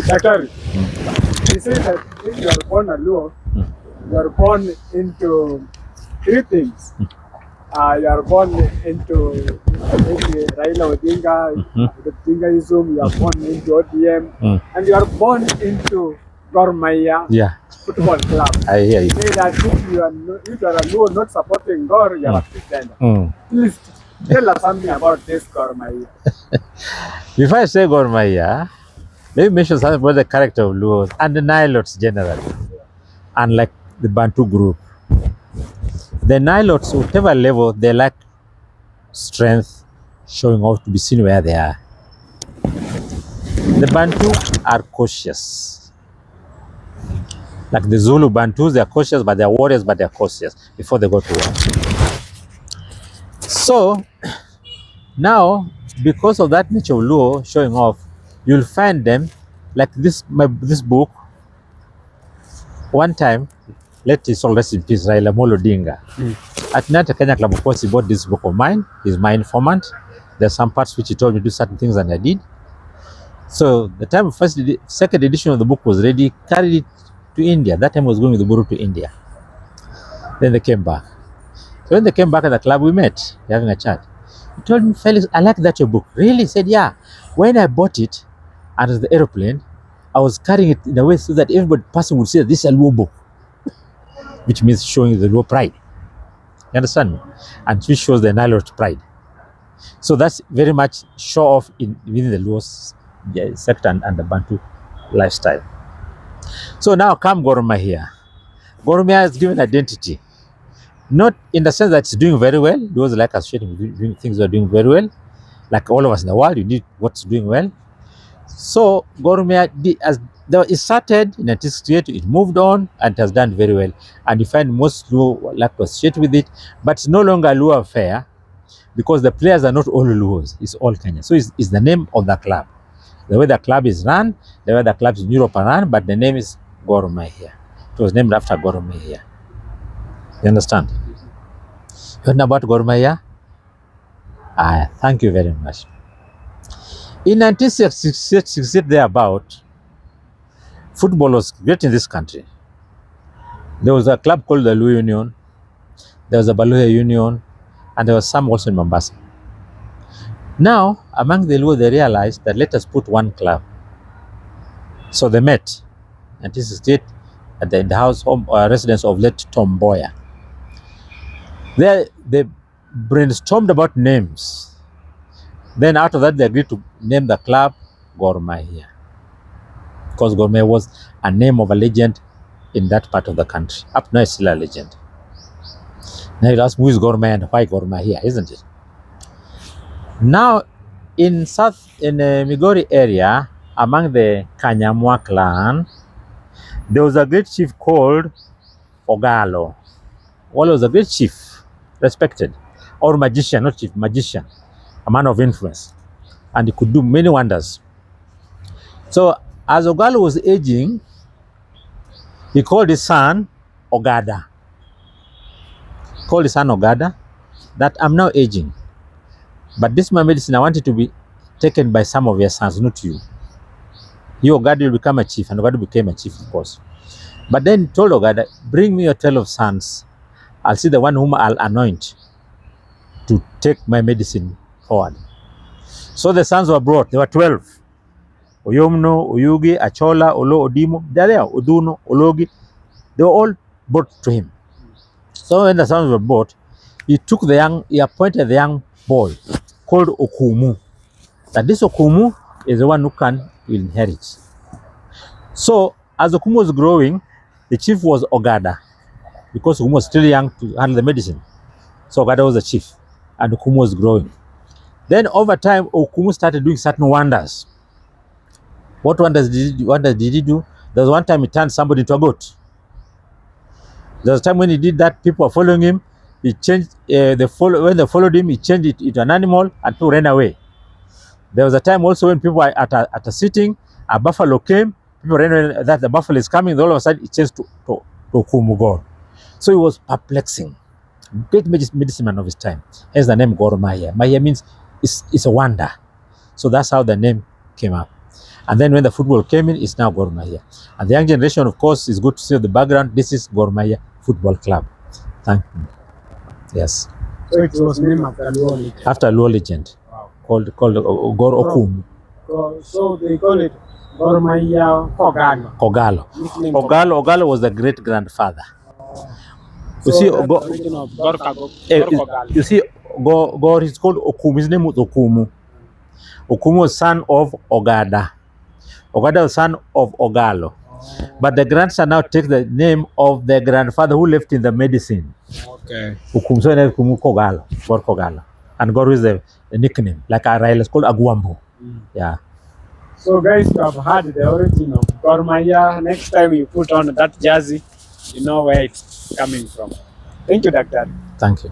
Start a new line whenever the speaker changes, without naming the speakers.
Daktari, he said that if you are born a Luo, you are born into three things. You are born into maybe Raila Odinga, the Odingaism, you are born into ODM, and you are born into Gor Mahia
Yeah,
Football Club.
I hear you.
Say that if you are a Luo not supporting Gor, you are a pretender. Please tell us something about this Gor Mahia.
Before I say Gor Mahia, let me mention something about the character of Luos and the Nilotes generally, unlike the Bantu group. The Nilotes, whatever level, they lack strength, showing off to be seen where they are. The Bantu are cautious. Like the Zulu Bantus, they are cautious, but they are warriors, but they are cautious before they go to war. So now, because of that nature of Luo showing off, you'll find them like this book. One time, let his soul rest in peace, Raila Amolo Odinga. At Nata Kenya Club, of course, he bought this book of mine. He's my informant. There's some parts which he told me to do certain things, and I did. So the time second edition of the book was ready, carried it to India. That time I was going with the Guru to India. Then they came back. So when they came back at the club, we met, having a chat. He told me, Felix, I like that your book. Really? He said, yeah. When I bought it under the aeroplane, I was carrying it in a way so that everybody passing would say this is a Luo book, which means showing the Luo pride. You understand me? And which shows the Nilote pride. So that's very much show off within the Luo sector and the Bantu lifestyle. So now come Gor Mahia. Gor Mahia is given identity. Not in the sense that it's doing very well. Those like associating things are doing very well. Like all of us in the world, you need what's doing well. So Gor Mahia, it started in 1968, it moved on and it has done very well. And you find most Luo like to associate with it, but it's no longer Luo affair because the players are not all Luos, it's all Kenya. So it's the name of the club. The way the club is run, the way the clubs in Europe are run, but the name is Gor Mahia. It was named after Gor Mahia. You understand? You know about Gor Mahia? Thank you very much. In 1968 thereabout, football was great in this country. There was a club called the Luo Union, there was a Baluya Union, and there was some also in Mombasa. Now, among the Luo, they realized that let us put one club. So they met in 1968 at the residence of late Tom Mboya. There, they brainstormed about names. Then out of that, they agreed to name the club Gor Mahia, because Gor Mahia was a name of a legend in that part of the country. Up now, it's still a legend. Now you'll ask, who is Gor Mahia and why Gor Mahia, isn't it? Now, in Migori area, among the Kanyamwa clan, there was a great chief called Ogalo. Ogalo was a great chief, respected, or magician, not chief, magician, a man of influence, and he could do many wonders. So as Ogalo was aging, he called his son Ogada. Called his son Ogada, that I'm now aging, but this my medicine, I want it to be taken by some of your sons, not you. You, Ogada, will become a chief, and Ogada became a chief, of course. But then he told Ogada, bring me your 12 sons. I'll see the one whom I'll anoint to take my medicine forward. So the sons were brought. There were 12. Oyomno, Oyugi, Achola, Olo, Odimo, they're there, Oduno, Ologi. They were all brought to him. So when the sons were brought, he appointed the young boy called Okumu. That this Okumu is the one who can inherit. So as Okumu was growing, the chief was Ogada, because Okumu was still young to handle the medicine. So Ogada was the chief, and Okumu was growing. Then over time, Okumu started doing certain wonders. What wonders did he do? There was one time he turned somebody into a goat. There was a time when he did that, people were following him. He changed, when they followed him, he changed it into an animal and people ran away. There was a time also when people were at a sitting, a buffalo came, people ran away, that the buffalo is coming, all of a sudden it changed to Okumu God. So he was perplexing. Great medicine man of his time. Hence the name Gor Mahia. Mahia means it's a wonder. So that's how the name came up. And then when the football came in, it's now Gor Mahia. And the young generation, of course, is good to see the background. This is Gor Mahia Football Club. Thank you. Yes.
So it was named after Luo legend.
After Luo legend,
Wow.
called Gor Okumu
So they call it Gor Mahia Kogalo.
Ogalo.
Nickname
Ogalo was the great grandfather. You
So
see,
that's
Go-
the origin of Gor
Eh,
Kogalo.
you see, Gor is called Okumu. His name was Okumu. Okumu was son of Ogada. Ogada was son of Ogalo. But the grandson now takes the name of the grandfather who left in the medicine.
Okay.
Okumu, so Okumu Kogalo, Gor Kogalo. And Gor is the nickname, like Arail is called Aguambo. Yeah.
So guys, you have heard the origin of Gor Mahia. Next time you put on that jersey, you know where it's coming from. Thank you, Doctor.
Thank you.